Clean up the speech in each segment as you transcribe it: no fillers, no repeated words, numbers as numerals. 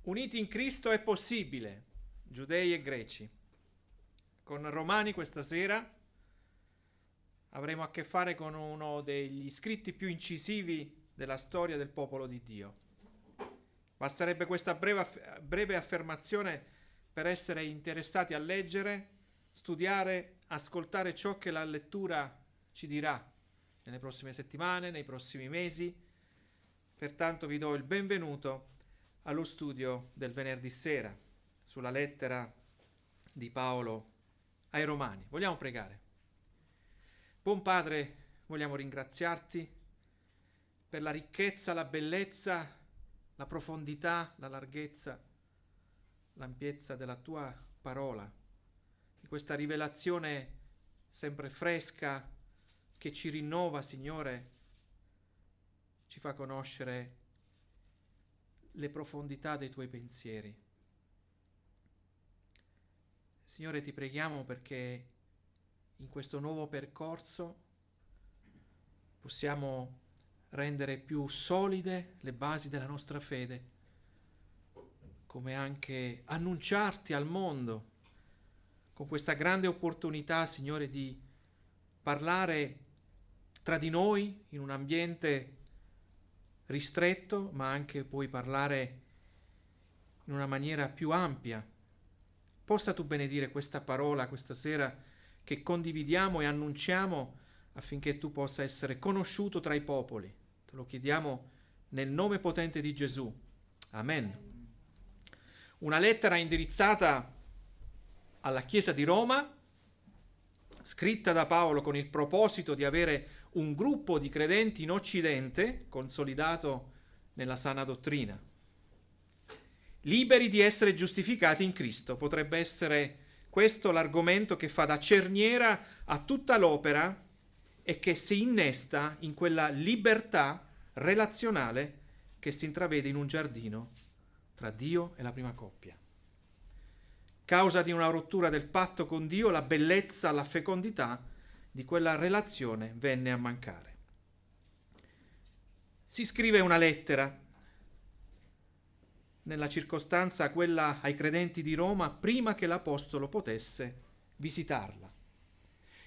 Uniti in Cristo è possibile, giudei e greci. Con Romani questa sera avremo a che fare con uno degli scritti più incisivi della storia del popolo di Dio. Basterebbe questa breve affermazione per essere interessati a leggere, studiare, ascoltare ciò che la lettura ci dirà nelle prossime settimane, nei prossimi mesi. Pertanto vi do il benvenuto allo studio del venerdì sera sulla lettera di Paolo ai Romani. Vogliamo pregare. Buon Padre, vogliamo ringraziarti per la ricchezza, la bellezza, la profondità, la larghezza, l'ampiezza della tua parola, di questa rivelazione sempre fresca che ci rinnova, Signore, ci fa conoscere le profondità dei tuoi pensieri. Signore, ti preghiamo perché in questo nuovo percorso possiamo rendere più solide le basi della nostra fede, come anche annunciarti al mondo con questa grande opportunità, Signore, di parlare tra di noi in un ambiente ristretto, ma anche puoi parlare in una maniera più ampia. Possa tu benedire questa parola questa sera che condividiamo e annunciamo affinché tu possa essere conosciuto tra i popoli. Te lo chiediamo nel nome potente di Gesù. Amen. Una lettera indirizzata alla Chiesa di Roma, scritta da Paolo con il proposito di avere un gruppo di credenti in Occidente consolidato nella sana dottrina, liberi di essere giustificati in Cristo. Potrebbe essere questo l'argomento che fa da cerniera a tutta l'opera e che si innesta in quella libertà relazionale che si intravede in un giardino tra Dio e la prima coppia. Causa di una rottura del patto con Dio, la bellezza, la fecondità di quella relazione venne a mancare. Si scrive una lettera, nella circostanza quella ai credenti di Roma, prima che l'Apostolo potesse visitarla.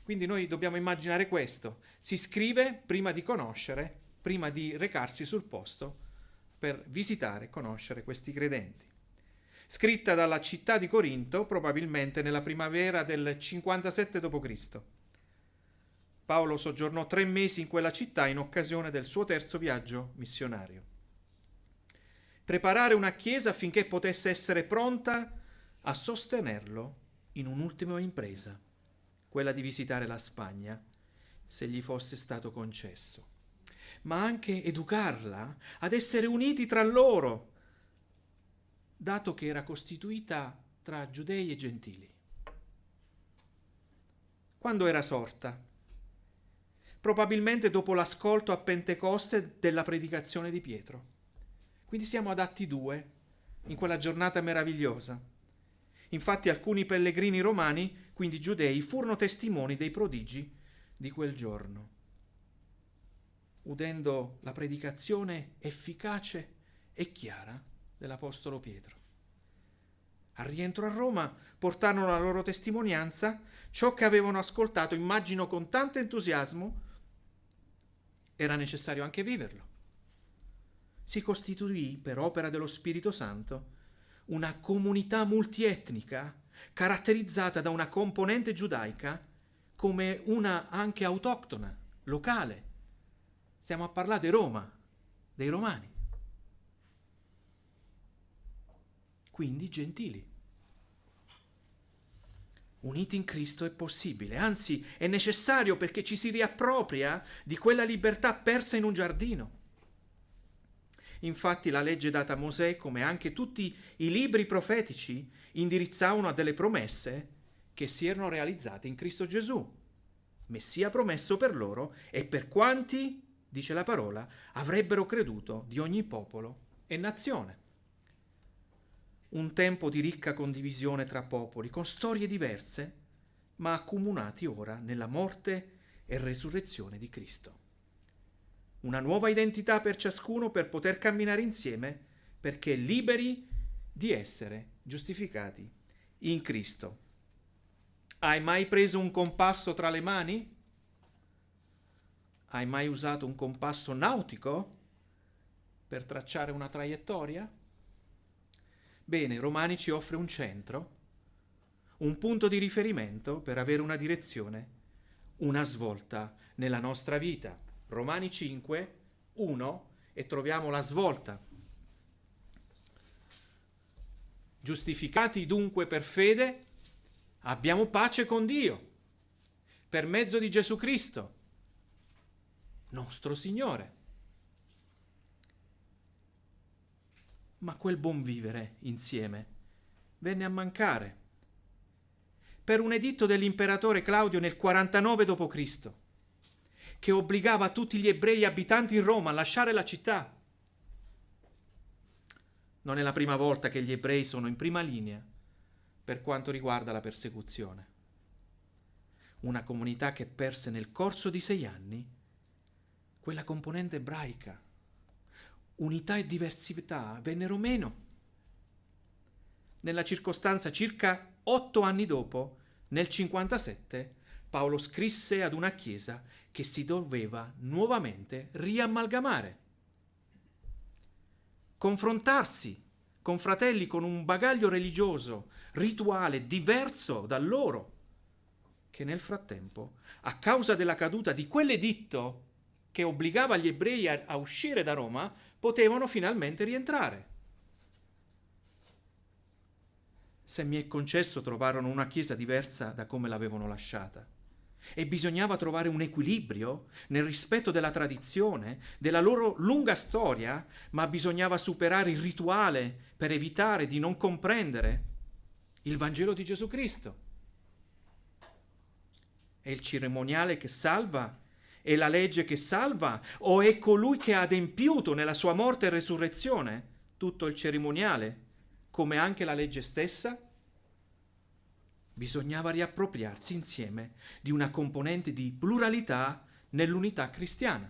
Quindi noi dobbiamo immaginare questo: si scrive prima di conoscere, prima di recarsi sul posto per visitare e conoscere questi credenti. Scritta dalla città di Corinto, probabilmente nella primavera del 57 d.C. Paolo soggiornò 3 mesi in quella città in occasione del suo terzo viaggio missionario. Preparare una chiesa affinché potesse essere pronta a sostenerlo in un'ultima impresa, quella di visitare la Spagna, se gli fosse stato concesso, ma anche educarla ad essere uniti tra loro, dato che era costituita tra giudei e gentili. Quando era sorta? Probabilmente dopo l'ascolto a Pentecoste della predicazione di Pietro. Quindi siamo ad Atti 2, in quella giornata meravigliosa. Infatti alcuni pellegrini romani, quindi giudei, furono testimoni dei prodigi di quel giorno, udendo la predicazione efficace e chiara dell'Apostolo Pietro. Al rientro a Roma portarono la loro testimonianza, ciò che avevano ascoltato, immagino con tanto entusiasmo, era necessario anche viverlo. Si costituì, per opera dello Spirito Santo, una comunità multietnica caratterizzata da una componente giudaica come una anche autoctona, locale. Stiamo a parlare di Roma, dei Romani. Quindi gentili. Uniti in Cristo è possibile, anzi è necessario, perché ci si riappropria di quella libertà persa in un giardino. Infatti la legge data a Mosè, come anche tutti i libri profetici, indirizzavano a delle promesse che si erano realizzate in Cristo Gesù, Messia promesso per loro e per quanti, dice la parola, avrebbero creduto di ogni popolo e nazione. Un tempo di ricca condivisione tra popoli, con storie diverse, ma accomunati ora nella morte e resurrezione di Cristo. Una nuova identità per ciascuno per poter camminare insieme, perché liberi di essere giustificati in Cristo. Hai mai preso un compasso tra le mani? Hai mai usato un compasso nautico per tracciare una traiettoria? Bene, Romani ci offre un centro, un punto di riferimento per avere una direzione, una svolta nella nostra vita. Romani 5, 1, e troviamo la svolta. Giustificati dunque per fede, abbiamo pace con Dio, per mezzo di Gesù Cristo, nostro Signore. Ma quel buon vivere insieme venne a mancare per un editto dell'imperatore Claudio nel 49 d.C., che obbligava tutti gli ebrei abitanti in Roma a lasciare la città. Non è la prima volta che gli ebrei sono in prima linea per quanto riguarda la persecuzione. Una comunità che perse nel corso di 6 anni quella componente ebraica. Unità e diversità vennero meno. Nella circostanza, circa 8 anni dopo, nel 57, Paolo scrisse ad una chiesa che si doveva nuovamente riamalgamare. Confrontarsi con fratelli con un bagaglio religioso, rituale diverso da loro, che nel frattempo, a causa della caduta di quell'editto che obbligava gli ebrei a uscire da Roma, potevano finalmente rientrare. Se mi è concesso, trovarono una chiesa diversa da come l'avevano lasciata. E bisognava trovare un equilibrio nel rispetto della tradizione, della loro lunga storia, ma bisognava superare il rituale per evitare di non comprendere il Vangelo di Gesù Cristo. È il cerimoniale che salva? È la legge che salva? O è colui che ha adempiuto nella sua morte e resurrezione tutto il cerimoniale, come anche la legge stessa? Bisognava riappropriarsi insieme di una componente di pluralità nell'unità cristiana.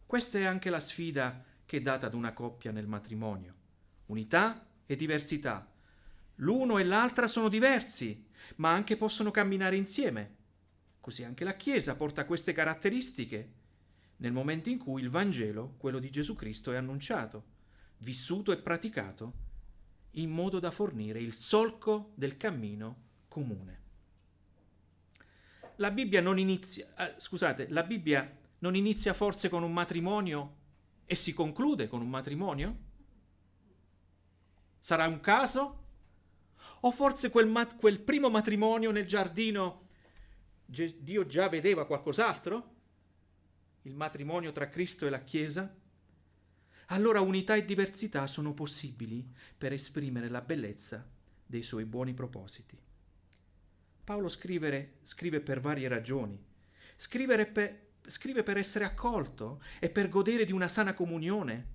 Questa è anche la sfida che è data ad una coppia nel matrimonio. Unità e diversità. L'uno e l'altra sono diversi, ma anche possono camminare insieme. Così anche la Chiesa porta queste caratteristiche nel momento in cui il Vangelo, quello di Gesù Cristo, è annunciato, vissuto e praticato in modo da fornire il solco del cammino comune. La Bibbia non inizia forse con un matrimonio e si conclude con un matrimonio? Sarà un caso? O forse quel primo matrimonio nel giardino Dio già vedeva qualcos'altro? Il matrimonio tra Cristo e la Chiesa? Allora unità e diversità sono possibili per esprimere la bellezza dei suoi buoni propositi. Paolo scrive per varie ragioni. Scrive per essere accolto e per godere di una sana comunione,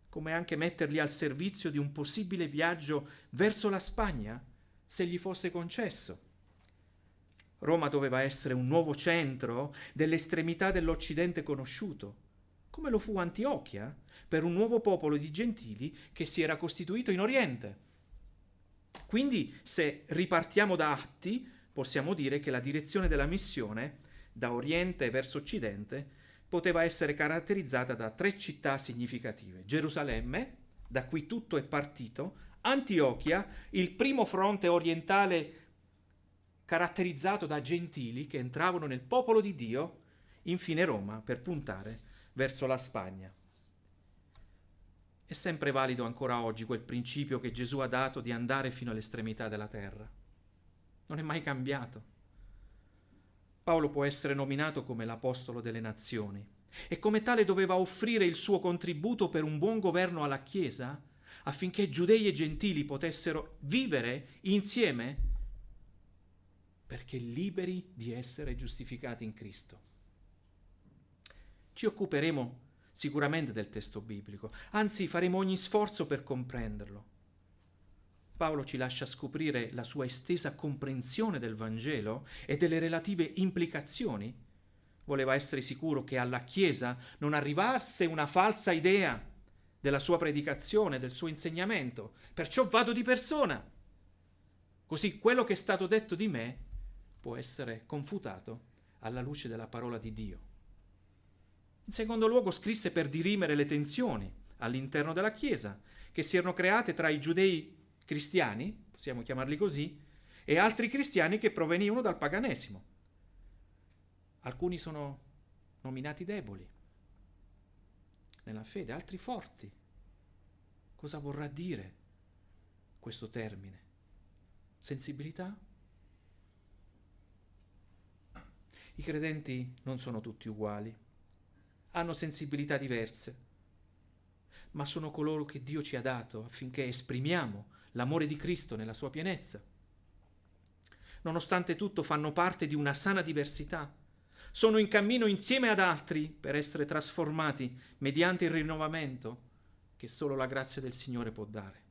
come anche metterli al servizio di un possibile viaggio verso la Spagna, se gli fosse concesso. Roma doveva essere un nuovo centro dell'estremità dell'Occidente conosciuto, come lo fu Antiochia, per un nuovo popolo di gentili che si era costituito in Oriente. Quindi, se ripartiamo da Atti, possiamo dire che la direzione della missione, da Oriente verso Occidente, poteva essere caratterizzata da 3 città significative. Gerusalemme, da cui tutto è partito, Antiochia, il primo fronte orientale caratterizzato da gentili che entravano nel popolo di Dio, infine Roma, per puntare verso la Spagna. È sempre valido ancora oggi quel principio che Gesù ha dato di andare fino all'estremità della terra. Non è mai cambiato. Paolo può essere nominato come l'apostolo delle nazioni e come tale doveva offrire il suo contributo per un buon governo alla Chiesa affinché giudei e gentili potessero vivere insieme perché liberi di essere giustificati in Cristo. Ci occuperemo sicuramente del testo biblico, anzi faremo ogni sforzo per comprenderlo. Paolo ci lascia scoprire la sua estesa comprensione del Vangelo e delle relative implicazioni. Voleva essere sicuro che alla Chiesa non arrivasse una falsa idea della sua predicazione, del suo insegnamento. Perciò vado di persona. Così quello che è stato detto di me può essere confutato alla luce della parola di Dio. In secondo luogo scrisse per dirimere le tensioni all'interno della Chiesa che si erano create tra i giudei cristiani, possiamo chiamarli così, e altri cristiani che provenivano dal paganesimo. Alcuni sono nominati deboli nella fede, altri forti. Cosa vorrà dire questo termine? Sensibilità? I credenti non sono tutti uguali, hanno sensibilità diverse, ma sono coloro che Dio ci ha dato affinché esprimiamo l'amore di Cristo nella sua pienezza. Nonostante tutto fanno parte di una sana diversità, sono in cammino insieme ad altri per essere trasformati mediante il rinnovamento che solo la grazia del Signore può dare.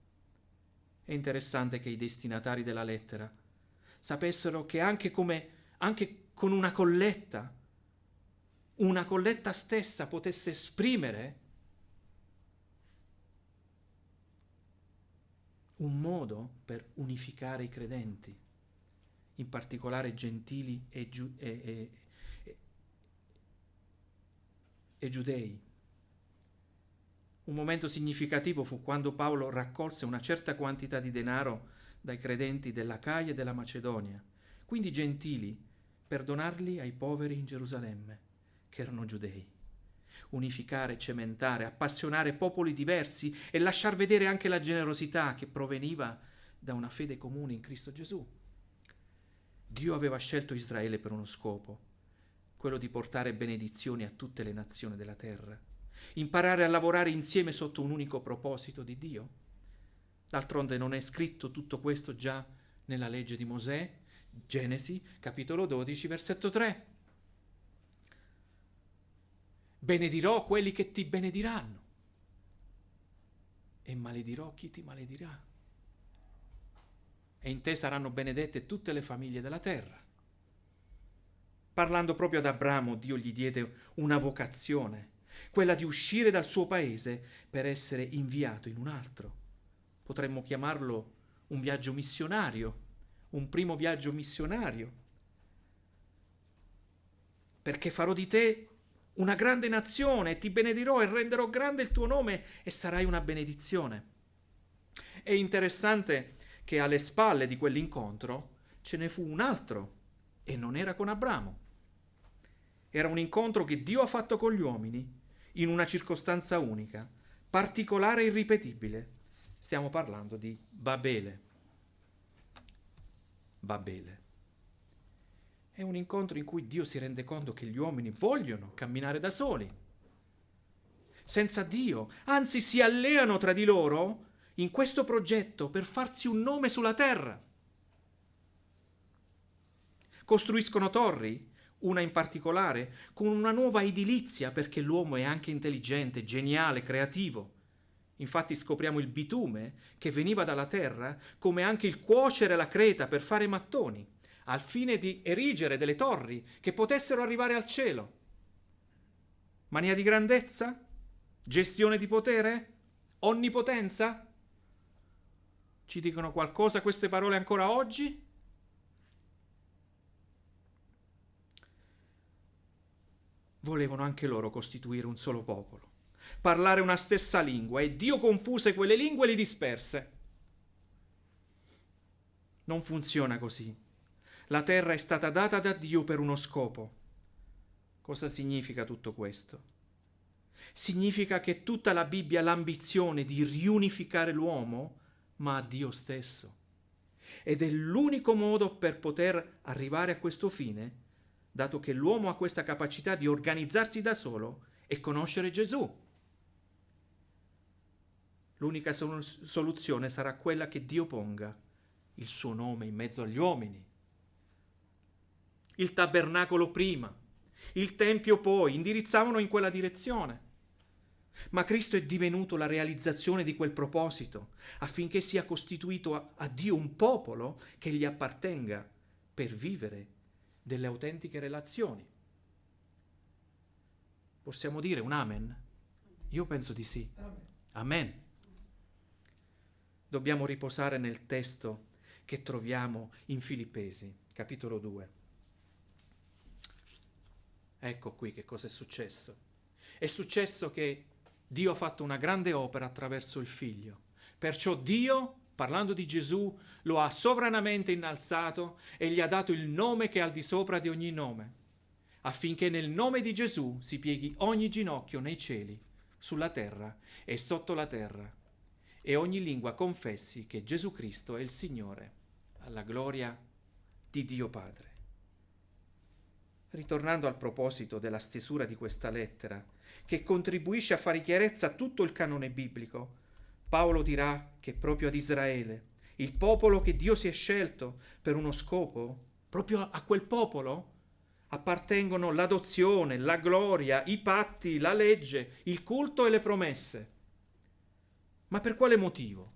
È interessante che i destinatari della lettera sapessero che anche con una colletta stessa potesse esprimere un modo per unificare i credenti, in particolare gentili e giudei. Un momento significativo fu quando Paolo raccolse una certa quantità di denaro dai credenti dell'Acaia e della Macedonia, quindi gentili, per donarli ai poveri in Gerusalemme, che erano giudei. Unificare, cementare, appassionare popoli diversi e lasciar vedere anche la generosità che proveniva da una fede comune in Cristo Gesù. Dio aveva scelto Israele per uno scopo, quello di portare benedizioni a tutte le nazioni della terra, imparare a lavorare insieme sotto un unico proposito di Dio. D'altronde non è scritto tutto questo già nella legge di Mosè? Genesi, capitolo 12, versetto 3. Benedirò quelli che ti benediranno e maledirò chi ti maledirà. E in te saranno benedette tutte le famiglie della terra. Parlando proprio ad Abramo, Dio gli diede una vocazione, quella di uscire dal suo paese per essere inviato in un altro. Potremmo chiamarlo un viaggio missionario, un primo viaggio missionario. Perché farò di te una grande nazione, ti benedirò e renderò grande il tuo nome e sarai una benedizione. È interessante che alle spalle di quell'incontro ce ne fu un altro e non era con Abramo. Era un incontro che Dio ha fatto con gli uomini in una circostanza unica, particolare e irripetibile. Stiamo parlando di Babele. Babele. È un incontro in cui Dio si rende conto che gli uomini vogliono camminare da soli, senza Dio, anzi si alleano tra di loro in questo progetto per farsi un nome sulla terra. Costruiscono torri, una in particolare, con una nuova edilizia perché l'uomo è anche intelligente, geniale, creativo. Infatti scopriamo il bitume che veniva dalla terra, come anche il cuocere la creta per fare mattoni, al fine di erigere delle torri che potessero arrivare al cielo. Mania di grandezza? Gestione di potere? Onnipotenza? Ci dicono qualcosa queste parole ancora oggi? Volevano anche loro costituire un solo popolo, parlare una stessa lingua, e Dio confuse quelle lingue e li disperse. Non funziona così. La terra è stata data da Dio per uno scopo. Cosa significa tutto questo? Significa che tutta la Bibbia ha l'ambizione di riunificare l'uomo, ma a Dio stesso. Ed è l'unico modo per poter arrivare a questo fine, dato che l'uomo ha questa capacità di organizzarsi da solo e conoscere Gesù. L'unica soluzione sarà quella che Dio ponga il suo nome in mezzo agli uomini. Il tabernacolo prima, il tempio poi, indirizzavano in quella direzione. Ma Cristo è divenuto la realizzazione di quel proposito, affinché sia costituito a Dio un popolo che gli appartenga per vivere delle autentiche relazioni. Possiamo dire un amen? Io penso di sì. Amen. Dobbiamo riposare nel testo che troviamo in Filippesi, capitolo 2. Ecco qui che cosa è successo. È successo che Dio ha fatto una grande opera attraverso il Figlio. Perciò Dio, parlando di Gesù, lo ha sovranamente innalzato e gli ha dato il nome che è al di sopra di ogni nome, affinché nel nome di Gesù si pieghi ogni ginocchio nei cieli, sulla terra e sotto la terra, e ogni lingua confessi che Gesù Cristo è il Signore, alla gloria di Dio Padre. Ritornando al proposito della stesura di questa lettera, che contribuisce a fare chiarezza a tutto il canone biblico, Paolo dirà che proprio ad Israele, il popolo che Dio si è scelto per uno scopo, proprio a quel popolo appartengono l'adozione, la gloria, i patti, la legge, il culto e le promesse. Ma per quale motivo?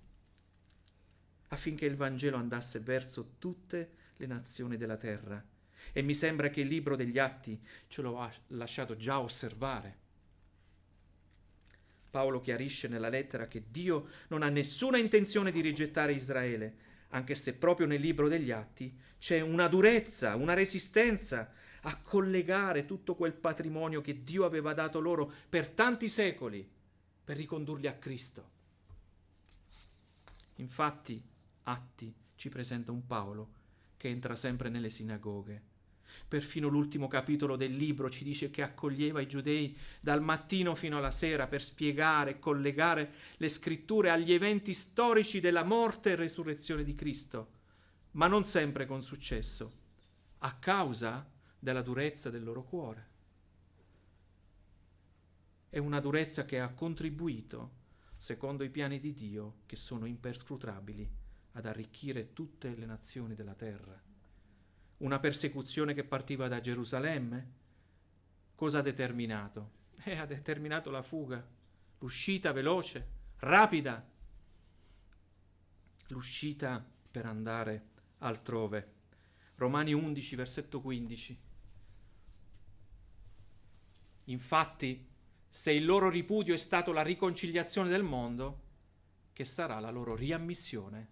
Affinché il Vangelo andasse verso tutte le nazioni della terra. E mi sembra che il libro degli Atti ce lo ha lasciato già osservare. Paolo chiarisce nella lettera che Dio non ha nessuna intenzione di rigettare Israele, anche se proprio nel libro degli Atti c'è una durezza, una resistenza a collegare tutto quel patrimonio che Dio aveva dato loro per tanti secoli per ricondurli a Cristo. Infatti, Atti ci presenta un Paolo che entra sempre nelle sinagoghe. Perfino l'ultimo capitolo del libro ci dice che accoglieva i giudei dal mattino fino alla sera per spiegare e collegare le scritture agli eventi storici della morte e resurrezione di Cristo, ma non sempre con successo, a causa della durezza del loro cuore. È una durezza che ha contribuito, secondo i piani di Dio, che sono imperscrutabili, ad arricchire tutte le nazioni della terra. Una persecuzione che partiva da Gerusalemme, cosa ha determinato? Ha determinato la fuga, l'uscita veloce, rapida, l'uscita per andare altrove. Romani 11, versetto 15. Infatti, se il loro ripudio è stato la riconciliazione del mondo, che sarà la loro riammissione,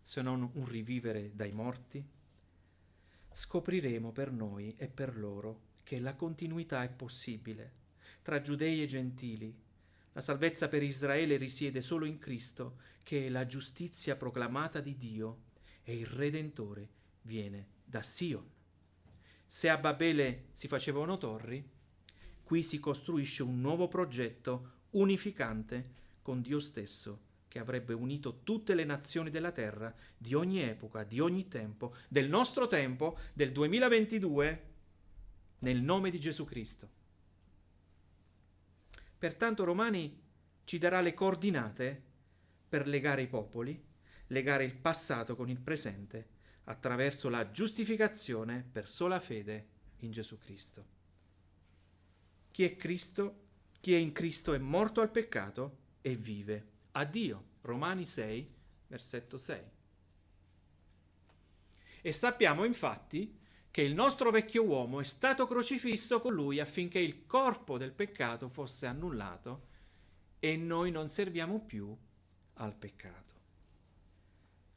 se non un rivivere dai morti? Scopriremo per noi e per loro che la continuità è possibile tra giudei e gentili. La salvezza per Israele risiede solo in Cristo, che è la giustizia proclamata di Dio, e il Redentore viene da Sion. Se a Babele si facevano torri, qui si costruisce un nuovo progetto unificante con Dio stesso, che avrebbe unito tutte le nazioni della terra, di ogni epoca, di ogni tempo, del nostro tempo, del 2022, nel nome di Gesù Cristo. Pertanto Romani ci darà le coordinate per legare i popoli, legare il passato con il presente, attraverso la giustificazione per sola fede in Gesù Cristo. Chi è Cristo? Chi è in Cristo è morto al peccato e vive a Dio. Romani 6, versetto 6. E sappiamo infatti che il nostro vecchio uomo è stato crocifisso con lui affinché il corpo del peccato fosse annullato e noi non serviamo più al peccato.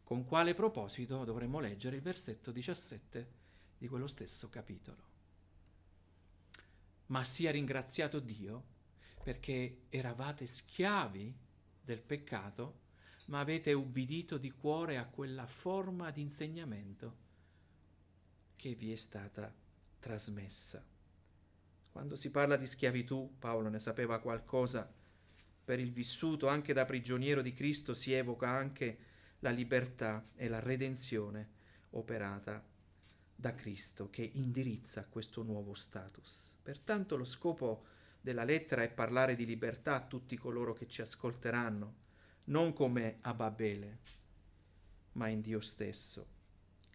Con quale proposito dovremmo leggere il versetto 17 di quello stesso capitolo. Ma sia ringraziato Dio perché eravate schiavi del peccato, ma avete ubbidito di cuore a quella forma di insegnamento che vi è stata trasmessa. Quando si parla di schiavitù, Paolo ne sapeva qualcosa, per il vissuto anche da prigioniero di Cristo si evoca anche la libertà e la redenzione operata da Cristo, che indirizza questo nuovo status. Pertanto lo scopo della lettera è parlare di libertà a tutti coloro che ci ascolteranno, non come a Babele, ma in Dio stesso.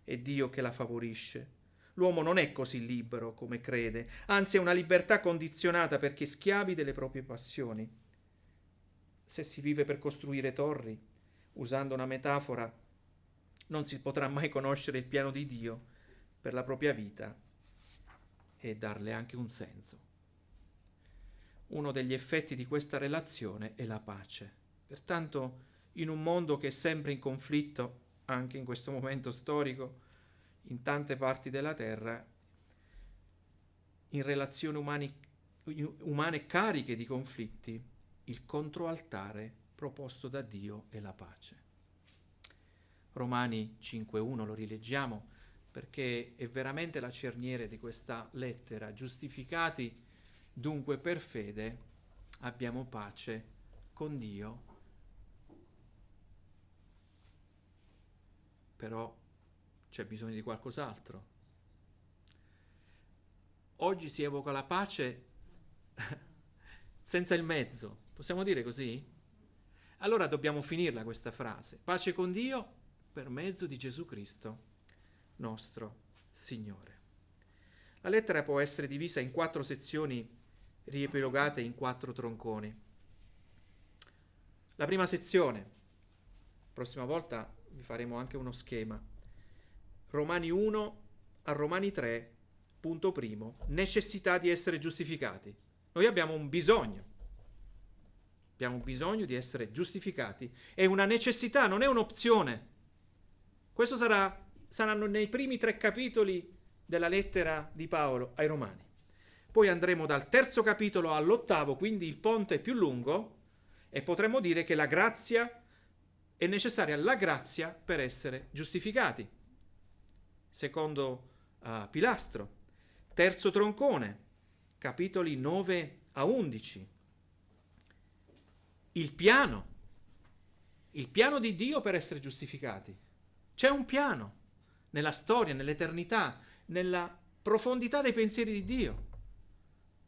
È Dio che la favorisce. L'uomo non è così libero come crede, anzi è una libertà condizionata perché schiavi delle proprie passioni. Se si vive per costruire torri, usando una metafora, non si potrà mai conoscere il piano di Dio per la propria vita e darle anche un senso. Uno degli effetti di questa relazione è la pace. Pertanto, in un mondo che è sempre in conflitto, anche in questo momento storico, in tante parti della terra, in relazioni umane cariche di conflitti, il controaltare proposto da Dio è la pace. Romani 5:1 lo rileggiamo perché è veramente la cerniera di questa lettera. Giustificati dunque per fede abbiamo pace con Dio. Però c'è bisogno di qualcos'altro. Oggi si evoca la pace senza il mezzo, possiamo dire così? Allora dobbiamo finirla questa frase. Pace con Dio per mezzo di Gesù Cristo, nostro Signore. La lettera può essere divisa in 4 sezioni riepilogate in 4 tronconi. La prima sezione, prossima volta vi faremo anche uno schema. Romani 1 a Romani 3, punto primo, necessità di essere giustificati. Noi abbiamo un bisogno di essere giustificati, è una necessità, non è un'opzione. Questo saranno nei primi 3 capitoli della lettera di Paolo ai Romani. Poi andremo dal 3° capitolo all'8°, quindi il ponte più lungo, e potremo dire che la grazia è necessaria, la grazia per essere giustificati. Secondo pilastro. 3° troncone, capitoli 9 a 11. Il piano di Dio per essere giustificati. C'è un piano nella storia, nell'eternità, nella profondità dei pensieri di Dio.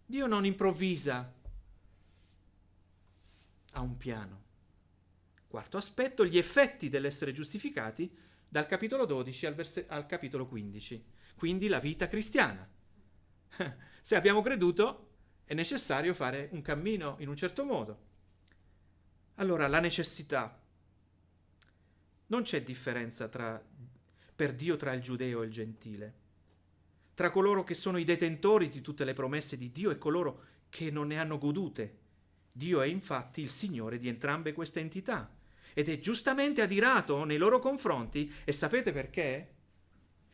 Dio non improvvisa, ha un piano. 4° aspetto, gli effetti dell'essere giustificati dal capitolo 12 al capitolo 15. Quindi la vita cristiana. Se abbiamo creduto è necessario fare un cammino in un certo modo. Allora, la necessità. Non c'è differenza per Dio tra il giudeo e il gentile, tra coloro che sono i detentori di tutte le promesse di Dio e coloro che non ne hanno godute. Dio è infatti il Signore di entrambe queste entità ed è giustamente adirato nei loro confronti. E sapete perché?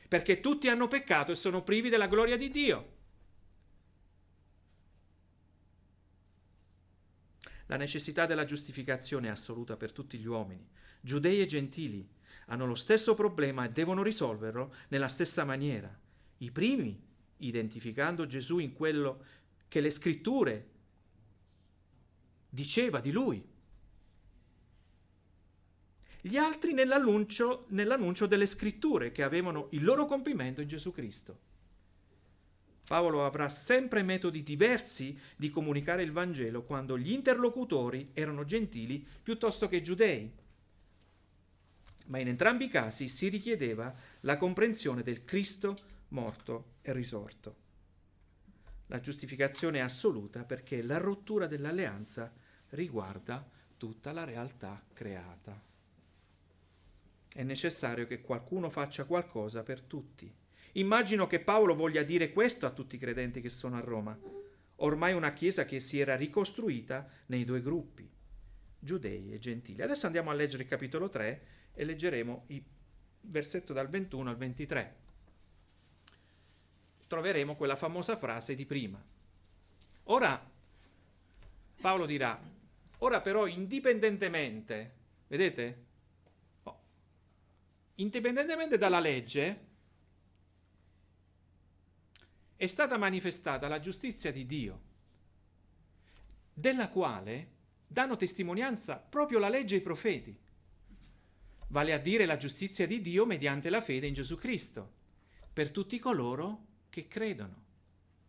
Perché tutti hanno peccato e sono privi della gloria di Dio. La necessità della giustificazione è assoluta per tutti gli uomini, giudei e gentili. Hanno lo stesso problema e devono risolverlo nella stessa maniera. I primi, identificando Gesù in quello che le scritture diceva di lui. Gli altri nell'annuncio delle scritture che avevano il loro compimento in Gesù Cristo. Paolo avrà sempre metodi diversi di comunicare il Vangelo quando gli interlocutori erano gentili piuttosto che giudei. Ma in entrambi i casi si richiedeva la comprensione del Cristo morto e risorto. La giustificazione è assoluta perché la rottura dell'alleanza riguarda tutta la realtà creata. È necessario che qualcuno faccia qualcosa per tutti. Immagino che Paolo voglia dire questo a tutti i credenti che sono a Roma, ormai una chiesa che si era ricostruita nei 2 gruppi, giudei e gentili. Adesso andiamo a leggere il capitolo 3 e leggeremo il versetto dal 21 al 23. Troveremo quella famosa frase di prima. Ora, Paolo dirà, ora però indipendentemente, vedete? Indipendentemente dalla legge, è stata manifestata la giustizia di Dio, della quale danno testimonianza proprio la legge e i profeti, vale a dire la giustizia di Dio mediante la fede in Gesù Cristo, per tutti coloro che credono.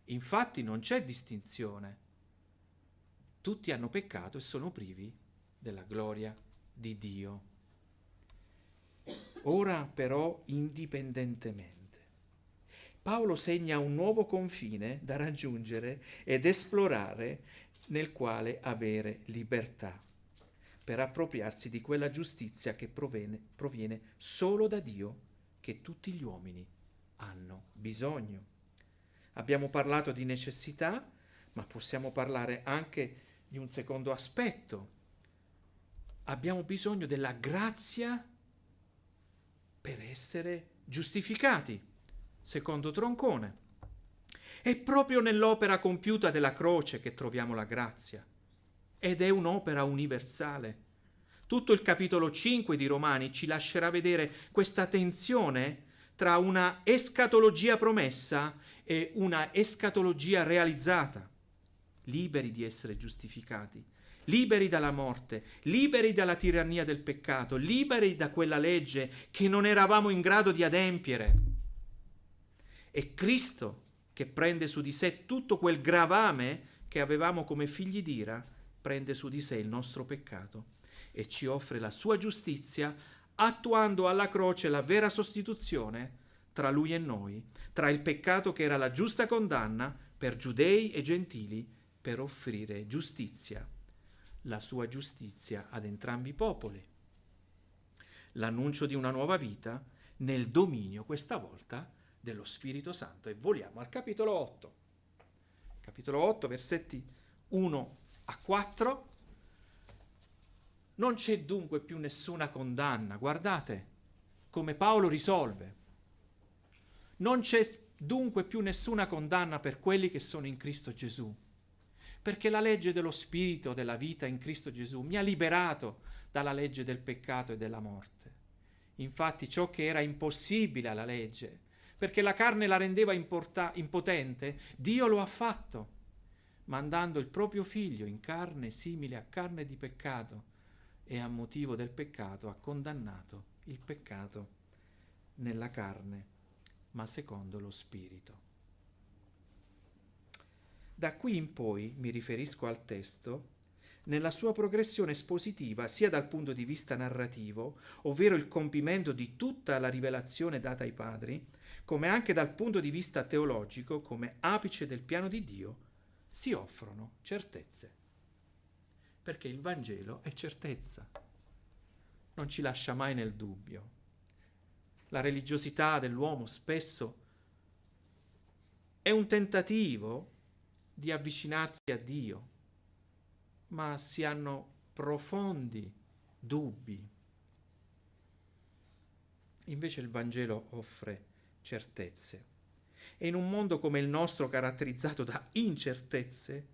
Infatti non c'è distinzione. Tutti hanno peccato e sono privi della gloria di Dio. Ora però indipendentemente. Paolo segna un nuovo confine da raggiungere ed esplorare nel quale avere libertà, per appropriarsi di quella giustizia che proviene solo da Dio, che tutti gli uomini hanno bisogno. Abbiamo parlato di necessità, ma possiamo parlare anche di un secondo aspetto, abbiamo bisogno della grazia per essere giustificati, secondo Troncone. È proprio nell'opera compiuta della croce che troviamo la grazia, ed è un'opera universale. Tutto il capitolo 5 di Romani ci lascerà vedere questa tensione tra una escatologia promessa e una escatologia realizzata. Liberi di essere giustificati, liberi dalla morte, liberi dalla tirannia del peccato, liberi da quella legge che non eravamo in grado di adempiere. È Cristo che prende su di sé tutto quel gravame che avevamo come figli d'ira, prende su di sé il nostro peccato e ci offre la sua giustizia, attuando alla croce la vera sostituzione tra lui e noi, tra il peccato che era la giusta condanna per giudei e gentili, per offrire giustizia, la sua giustizia ad entrambi i popoli. L'annuncio di una nuova vita nel dominio, questa volta, dello Spirito Santo. E voliamo al capitolo 8. Capitolo 8, versetti 1 a 4. Non c'è dunque più nessuna condanna. Guardate come Paolo risolve. Non c'è dunque più nessuna condanna per quelli che sono in Cristo Gesù, perché la legge dello Spirito, della vita in Cristo Gesù, mi ha liberato dalla legge del peccato e della morte. Infatti ciò che era impossibile alla legge, perché la carne la rendeva impotente, Dio lo ha fatto, mandando il proprio figlio in carne simile a carne di peccato, e a motivo del peccato ha condannato il peccato nella carne, ma secondo lo Spirito. Da qui in poi mi riferisco al testo nella sua progressione espositiva sia dal punto di vista narrativo, ovvero il compimento di tutta la rivelazione data ai padri, come anche dal punto di vista teologico, come apice del piano di Dio, si offrono certezze. Perché il Vangelo è certezza, non ci lascia mai nel dubbio. La religiosità dell'uomo spesso è un tentativo di avvicinarsi a Dio, ma si hanno profondi dubbi. Invece il Vangelo offre certezze. E in un mondo come il nostro, caratterizzato da incertezze,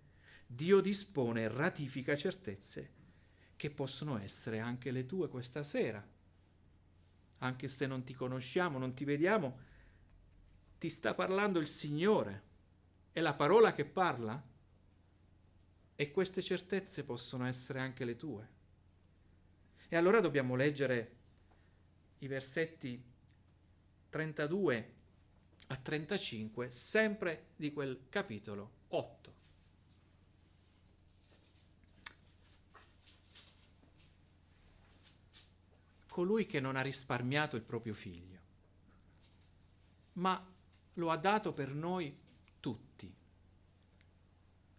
Dio dispone e ratifica certezze che possono essere anche le tue questa sera. Anche se non ti conosciamo, non ti vediamo, ti sta parlando il Signore. È la parola che parla e queste certezze possono essere anche le tue. E allora dobbiamo leggere i versetti 32 a 35, sempre di quel capitolo 8. Colui che non ha risparmiato il proprio figlio, ma lo ha dato per noi tutti,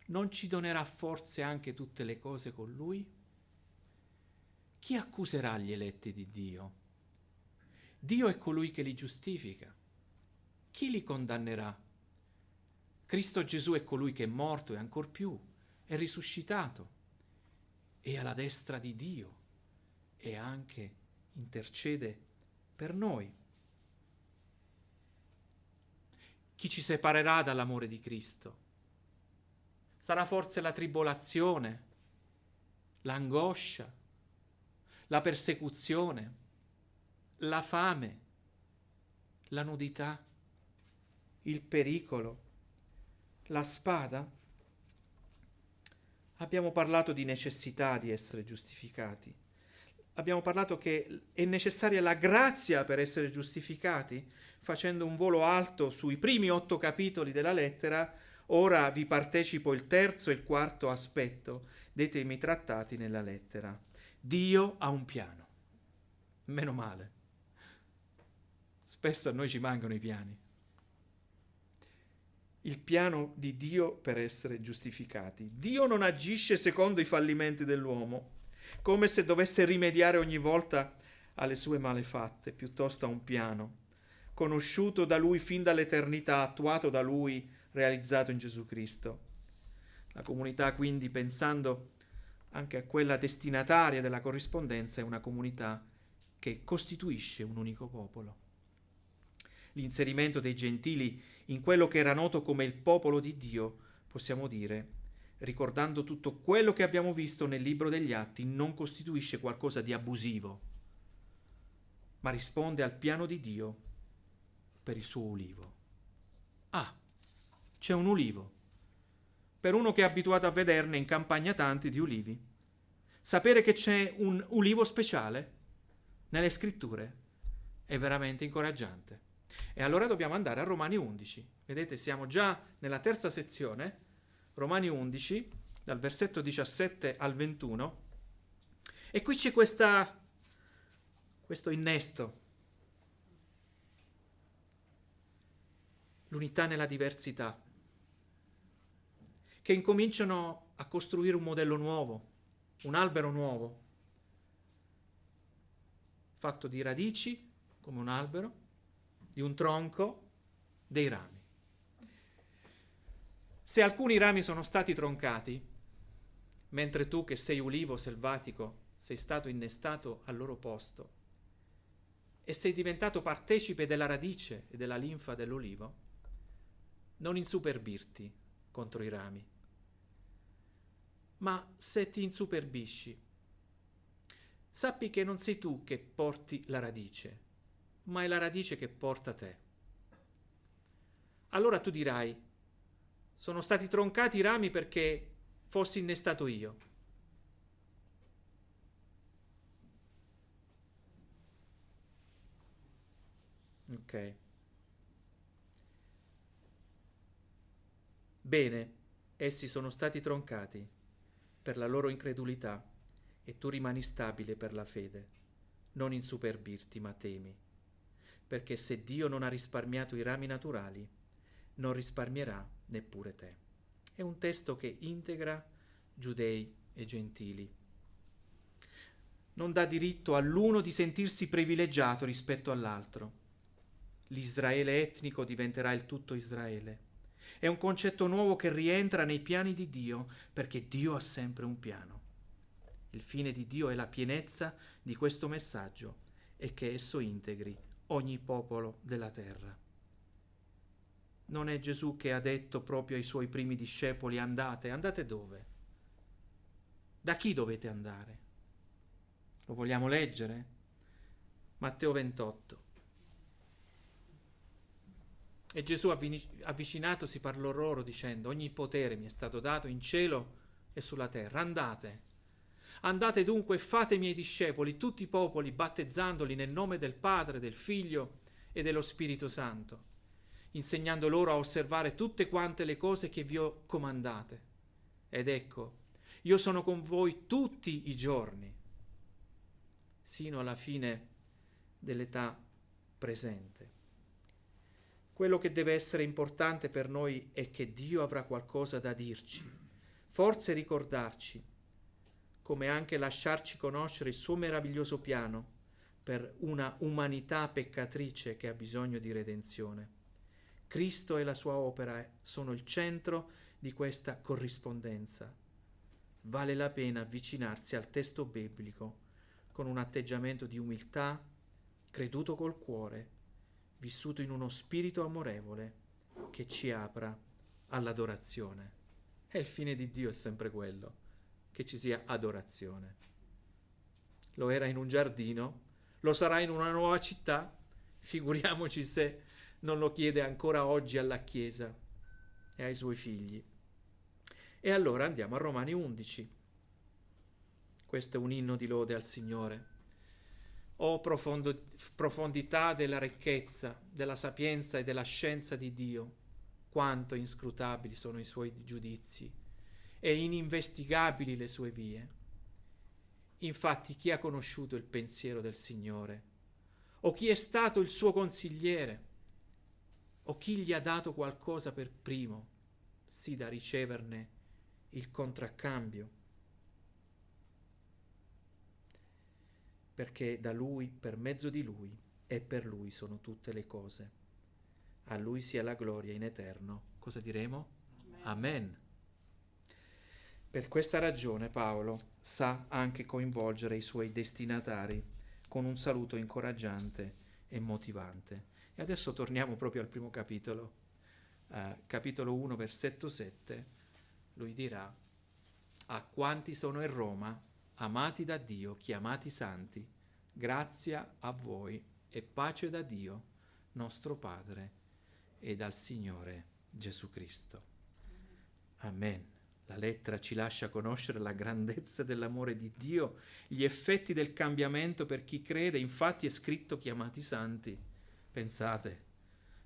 non ci donerà forse anche tutte le cose con lui? Chi accuserà gli eletti di Dio? Dio è colui che li giustifica. Chi li condannerà? Cristo Gesù è colui che è morto e ancor più è risuscitato, e alla destra di Dio e anche intercede per noi. Chi ci separerà dall'amore di Cristo? Sarà forse la tribolazione, l'angoscia, la persecuzione, la fame, la nudità, il pericolo, la spada? Abbiamo parlato di necessità di essere giustificati. Abbiamo parlato che è necessaria la grazia per essere giustificati, facendo un volo alto sui primi 8 capitoli della lettera. Ora vi partecipo il terzo e il quarto aspetto dei temi trattati nella lettera. Dio ha un piano. Meno male. Spesso a noi ci mancano i piani. Il piano di Dio per essere giustificati. Dio non agisce secondo i fallimenti dell'uomo, come se dovesse rimediare ogni volta alle sue malefatte, piuttosto a un piano conosciuto da Lui fin dall'eternità, attuato da Lui, realizzato in Gesù Cristo. La comunità quindi, pensando anche a quella destinataria della corrispondenza, è una comunità che costituisce un unico popolo. L'inserimento dei gentili in quello che era noto come il popolo di Dio, possiamo dire, ricordando tutto quello che abbiamo visto nel libro degli Atti, non costituisce qualcosa di abusivo, ma risponde al piano di Dio per il suo ulivo. Ah, c'è un ulivo. Per uno che è abituato a vederne in campagna tanti di ulivi, sapere che c'è un ulivo speciale nelle scritture è veramente incoraggiante. E allora dobbiamo andare a Romani 11. Vedete, siamo già nella terza sezione, Romani 11, dal versetto 17 al 21, e qui c'è questo innesto. L'unità nella diversità, che incominciano a costruire un modello nuovo, un albero nuovo, fatto di radici, come un albero, di un tronco, dei rami. Se alcuni rami sono stati troncati, mentre tu che sei ulivo selvatico sei stato innestato al loro posto e sei diventato partecipe della radice e della linfa dell'olivo, non insuperbirti contro i rami. Ma se ti insuperbisci, sappi che non sei tu che porti la radice, ma è la radice che porta te. Allora tu dirai: sono stati troncati i rami perché fossi innestato io. Ok. Bene, essi sono stati troncati per la loro incredulità e tu rimani stabile per la fede. Non insuperbirti, ma temi, perché se Dio non ha risparmiato i rami naturali, non risparmierà neppure te. È un testo che integra giudei e gentili. Non dà diritto all'uno di sentirsi privilegiato rispetto all'altro. L'Israele etnico diventerà il tutto Israele. È un concetto nuovo che rientra nei piani di Dio, perché Dio ha sempre un piano. Il fine di Dio è la pienezza di questo messaggio e che esso integri ogni popolo della terra. Non è Gesù che ha detto proprio ai suoi primi discepoli: andate. Andate dove? Da chi dovete andare? Lo vogliamo leggere? Matteo 28. E Gesù avvicinatosi parlò loro dicendo: ogni potere mi è stato dato in cielo e sulla terra. Andate. Andate dunque e fate miei discepoli tutti i popoli, battezzandoli nel nome del Padre, del Figlio e dello Spirito Santo, insegnando loro a osservare tutte quante le cose che vi ho comandate. Ed ecco, io sono con voi tutti i giorni, sino alla fine dell'età presente. Quello che deve essere importante per noi è che Dio avrà qualcosa da dirci, forse ricordarci, come anche lasciarci conoscere il suo meraviglioso piano per una umanità peccatrice che ha bisogno di redenzione. Cristo e la sua opera sono il centro di questa corrispondenza. Vale la pena avvicinarsi al testo biblico con un atteggiamento di umiltà, creduto col cuore, vissuto in uno spirito amorevole che ci apra all'adorazione. E il fine di Dio è sempre quello, che ci sia adorazione. Lo era in un giardino, lo sarà in una nuova città, figuriamoci se non lo chiede ancora oggi alla Chiesa e ai suoi figli. E allora andiamo a Romani 11. Questo è un inno di lode al Signore. O profondità della ricchezza, della sapienza e della scienza di Dio, quanto inscrutabili sono i suoi giudizi e ininvestigabili le sue vie. Infatti chi ha conosciuto il pensiero del Signore? O chi è stato il suo consigliere? O chi gli ha dato qualcosa per primo, sì da riceverne il contraccambio? Perché da Lui, per mezzo di Lui e per Lui sono tutte le cose. A Lui sia la gloria in eterno. Cosa diremo? Amen. Per questa ragione Paolo sa anche coinvolgere i suoi destinatari con un saluto incoraggiante e motivante. E adesso torniamo proprio al primo capitolo, capitolo 1, versetto 7. Lui dirà: a quanti sono in Roma, amati da Dio, chiamati santi, grazia a voi e pace da Dio, nostro Padre, e dal Signore Gesù Cristo. Amen. La lettera ci lascia conoscere la grandezza dell'amore di Dio, gli effetti del cambiamento per chi crede. Infatti è scritto chiamati santi. Pensate,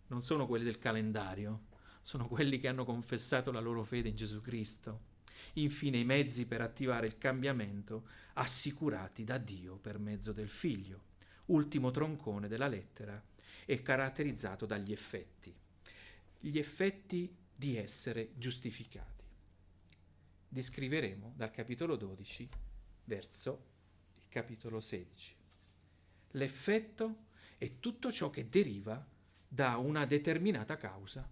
non sono quelli del calendario, sono quelli che hanno confessato la loro fede in Gesù Cristo. Infine i mezzi per attivare il cambiamento assicurati da Dio per mezzo del Figlio. Ultimo troncone della lettera è caratterizzato dagli effetti. Gli effetti di essere giustificati. Descriveremo dal capitolo 12 verso il capitolo 16. L'effetto è tutto ciò che deriva da una determinata causa,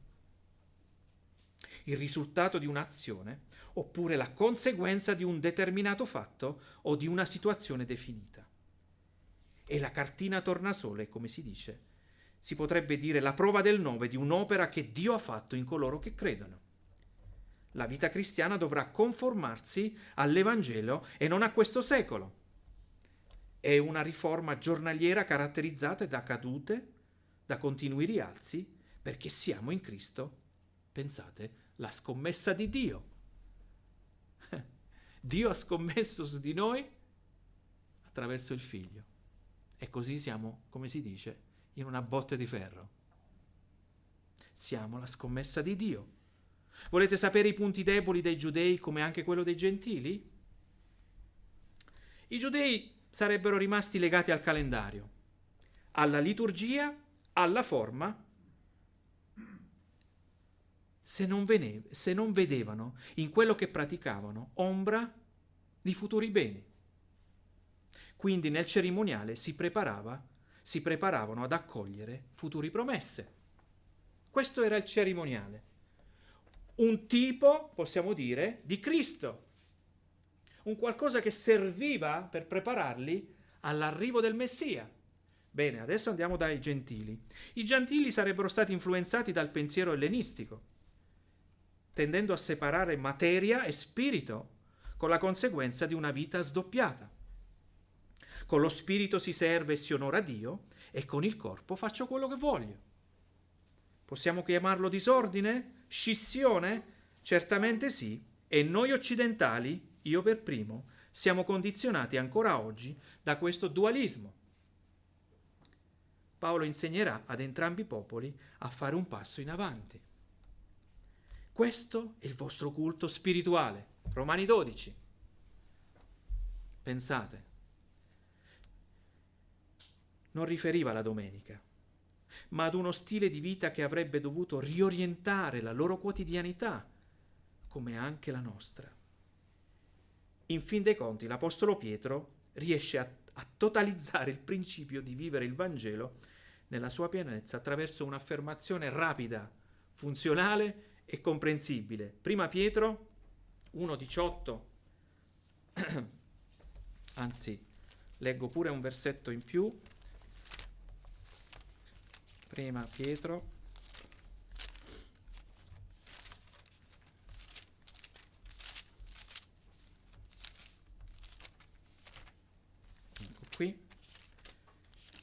il risultato di un'azione oppure la conseguenza di un determinato fatto o di una situazione definita. E la cartina tornasole, come si dice, si potrebbe dire la prova del 9 di un'opera che Dio ha fatto in coloro che credono. La vita cristiana dovrà conformarsi all'Evangelo e non a questo secolo. È una riforma giornaliera caratterizzata da cadute, da continui rialzi, perché siamo in Cristo. Pensate, la scommessa di Dio. Dio ha scommesso su di noi attraverso il Figlio. E così siamo, come si dice, in una botte di ferro. Siamo la scommessa di Dio. Volete sapere i punti deboli dei giudei come anche quello dei gentili? I giudei sarebbero rimasti legati al calendario, alla liturgia, alla forma, se non vedevano in quello che praticavano ombra di futuri beni. Quindi nel cerimoniale si preparavano ad accogliere futuri promesse. Questo era il cerimoniale. Un tipo, possiamo dire, di Cristo. Un qualcosa che serviva per prepararli all'arrivo del Messia. Bene, adesso andiamo dai gentili. I gentili sarebbero stati influenzati dal pensiero ellenistico, tendendo a separare materia e spirito, con la conseguenza di una vita sdoppiata. Con lo spirito si serve e si onora Dio, e con il corpo faccio quello che voglio. Possiamo chiamarlo disordine? Scissione? Certamente sì, e noi occidentali, io per primo, siamo condizionati ancora oggi da questo dualismo. Paolo insegnerà ad entrambi i popoli a fare un passo in avanti. Questo è il vostro culto spirituale. Romani 12. Pensate, non riferiva alla domenica, ma ad uno stile di vita che avrebbe dovuto riorientare la loro quotidianità, come anche la nostra. In fin dei conti, l'Apostolo Pietro riesce a totalizzare il principio di vivere il Vangelo nella sua pienezza attraverso un'affermazione rapida, funzionale e comprensibile. Prima Pietro 1,18, anzi, leggo pure un versetto in più. Prima Pietro, ecco qui,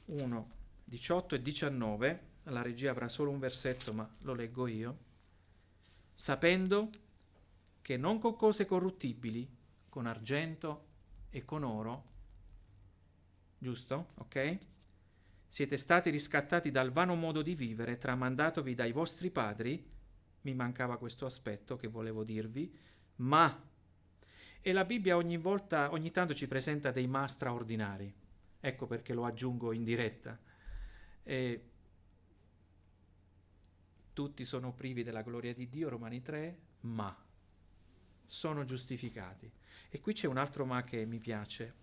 1, 18 e 19, la regia avrà solo un versetto ma lo leggo io. Sapendo che non con cose corruttibili, con argento e con oro, giusto? Ok? Siete stati riscattati dal vano modo di vivere tramandatovi dai vostri padri, mi mancava questo aspetto che volevo dirvi, ma, e la Bibbia ogni tanto ci presenta dei ma straordinari, ecco perché lo aggiungo in diretta. Tutti sono privi della gloria di Dio, Romani 3, ma sono giustificati. E qui c'è un altro ma che mi piace.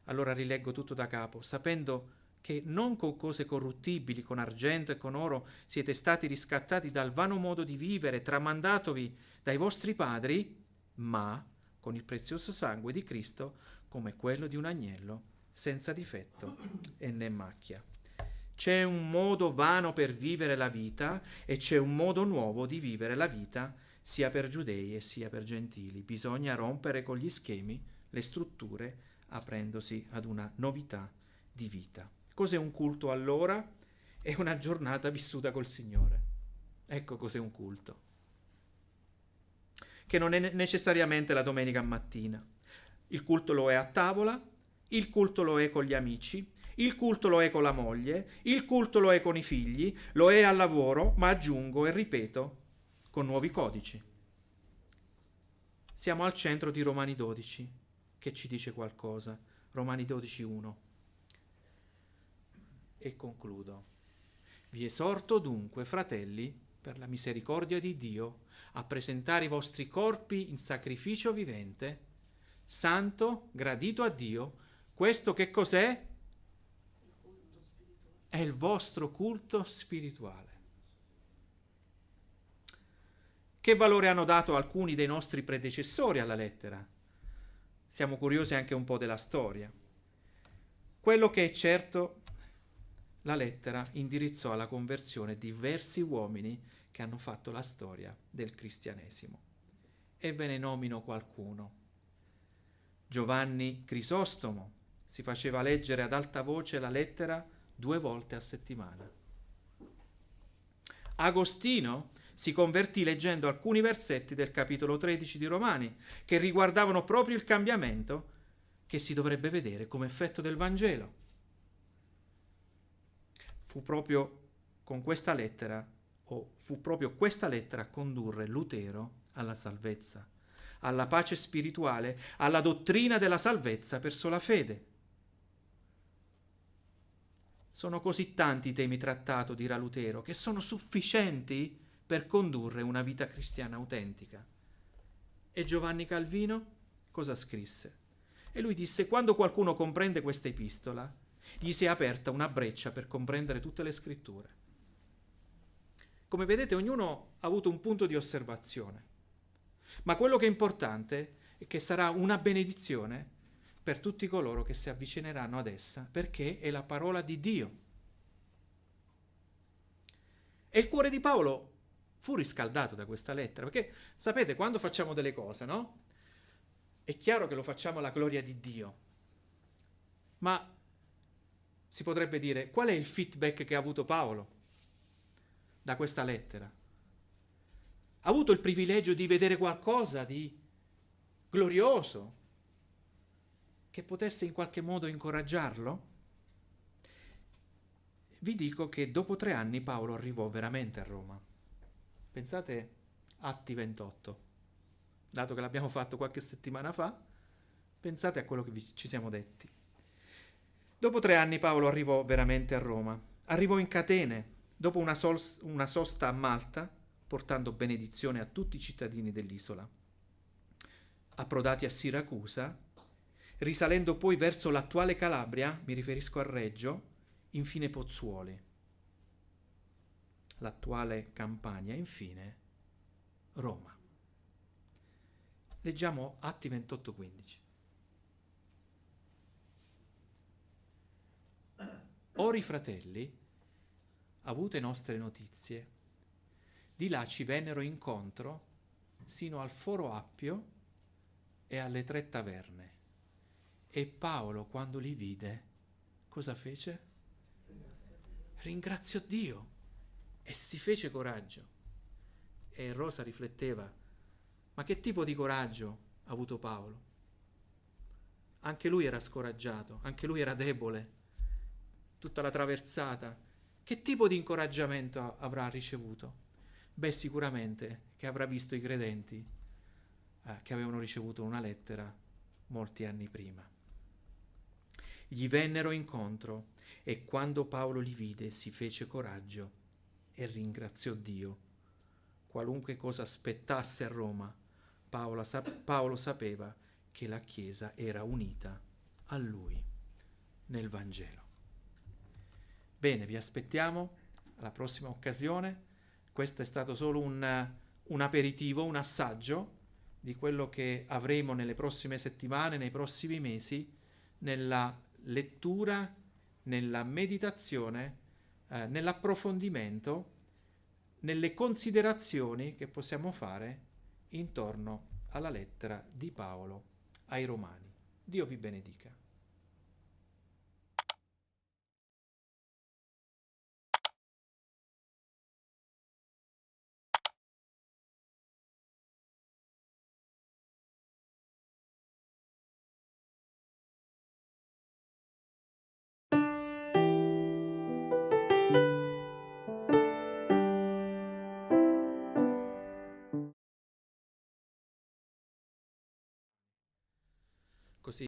Allora rileggo tutto da capo. Sapendo che non con cose corruttibili, con argento e con oro, siete stati riscattati dal vano modo di vivere, tramandatovi dai vostri padri, ma con il prezioso sangue di Cristo come quello di un agnello senza difetto e né macchia. C'è un modo vano per vivere la vita e c'è un modo nuovo di vivere la vita sia per giudei e sia per gentili. Bisogna rompere con gli schemi, le strutture, aprendosi ad una novità di vita. Cos'è un culto allora? È una giornata vissuta col Signore. Ecco cos'è un culto. Che non è necessariamente la domenica mattina. Il culto lo è a tavola, il culto lo è con gli amici, il culto lo è con la moglie, il culto lo è con i figli, lo è al lavoro, ma aggiungo e ripeto, con nuovi codici. Siamo al centro di Romani 12, che ci dice qualcosa. Romani 12:1. E concludo. Vi esorto dunque, fratelli, per la misericordia di Dio, a presentare i vostri corpi in sacrificio vivente, santo, gradito a Dio. Questo che cos'è? È il vostro culto spirituale. Che valore hanno dato alcuni dei nostri predecessori alla lettera? Siamo curiosi anche un po' della storia. Quello che è certo, la lettera indirizzò alla conversione diversi uomini che hanno fatto la storia del cristianesimo. E ve ne nomino qualcuno. Giovanni Crisostomo si faceva leggere ad alta voce la lettera 2 volte a settimana. Agostino si convertì leggendo alcuni versetti del capitolo 13 di Romani, che riguardavano proprio il cambiamento che si dovrebbe vedere come effetto del Vangelo. Fu proprio questa lettera a condurre Lutero alla salvezza, alla pace spirituale, alla dottrina della salvezza per sola fede. Sono così tanti i temi trattati, dirà Lutero, che sono sufficienti per condurre una vita cristiana autentica. E Giovanni Calvino cosa scrisse? E lui disse: quando qualcuno comprende questa epistola, gli si è aperta una breccia per comprendere tutte le scritture. Come vedete, ognuno ha avuto un punto di osservazione, ma quello che è importante è che sarà una benedizione per tutti coloro che si avvicineranno ad essa, perché è la parola di Dio. E il cuore di Paolo fu riscaldato da questa lettera, perché sapete, quando facciamo delle cose, no? È chiaro che lo facciamo alla gloria di Dio, ma si potrebbe dire, qual è il feedback che ha avuto Paolo da questa lettera? Ha avuto il privilegio di vedere qualcosa di glorioso che potesse in qualche modo incoraggiarlo? Vi dico che dopo 3 anni Paolo arrivò veramente a Roma. Pensate, Atti 28. Dato che l'abbiamo fatto qualche settimana fa, pensate a quello che ci siamo detti. Dopo 3 anni Paolo arrivò veramente a Roma. Arrivò in catene, dopo una sosta a Malta, portando benedizione a tutti i cittadini dell'isola. Approdati a Siracusa, risalendo poi verso l'attuale Calabria, mi riferisco a Reggio, infine Pozzuoli, l'attuale Campania, infine Roma. Leggiamo Atti 28:15. Ora i fratelli, avute nostre notizie, di là ci vennero incontro sino al Foro Appio e alle 3 taverne. E Paolo, quando li vide, cosa fece? Ringraziò Dio e si fece coraggio. E Rosa rifletteva: ma che tipo di coraggio ha avuto Paolo? Anche lui era scoraggiato, anche lui era debole, tutta la traversata. Che tipo di incoraggiamento avrà ricevuto? Beh, sicuramente che avrà visto i credenti che avevano ricevuto una lettera molti anni prima. Gli vennero incontro e quando Paolo li vide si fece coraggio e ringraziò Dio. Qualunque cosa aspettasse a Roma, Paolo sapeva che la Chiesa era unita a lui nel Vangelo. Bene, vi aspettiamo alla prossima occasione. Questo è stato solo un aperitivo, un assaggio di quello che avremo nelle prossime settimane, nei prossimi mesi, nella lettura, nella meditazione, nell'approfondimento, nelle considerazioni che possiamo fare intorno alla lettera di Paolo ai Romani. Dio vi benedica.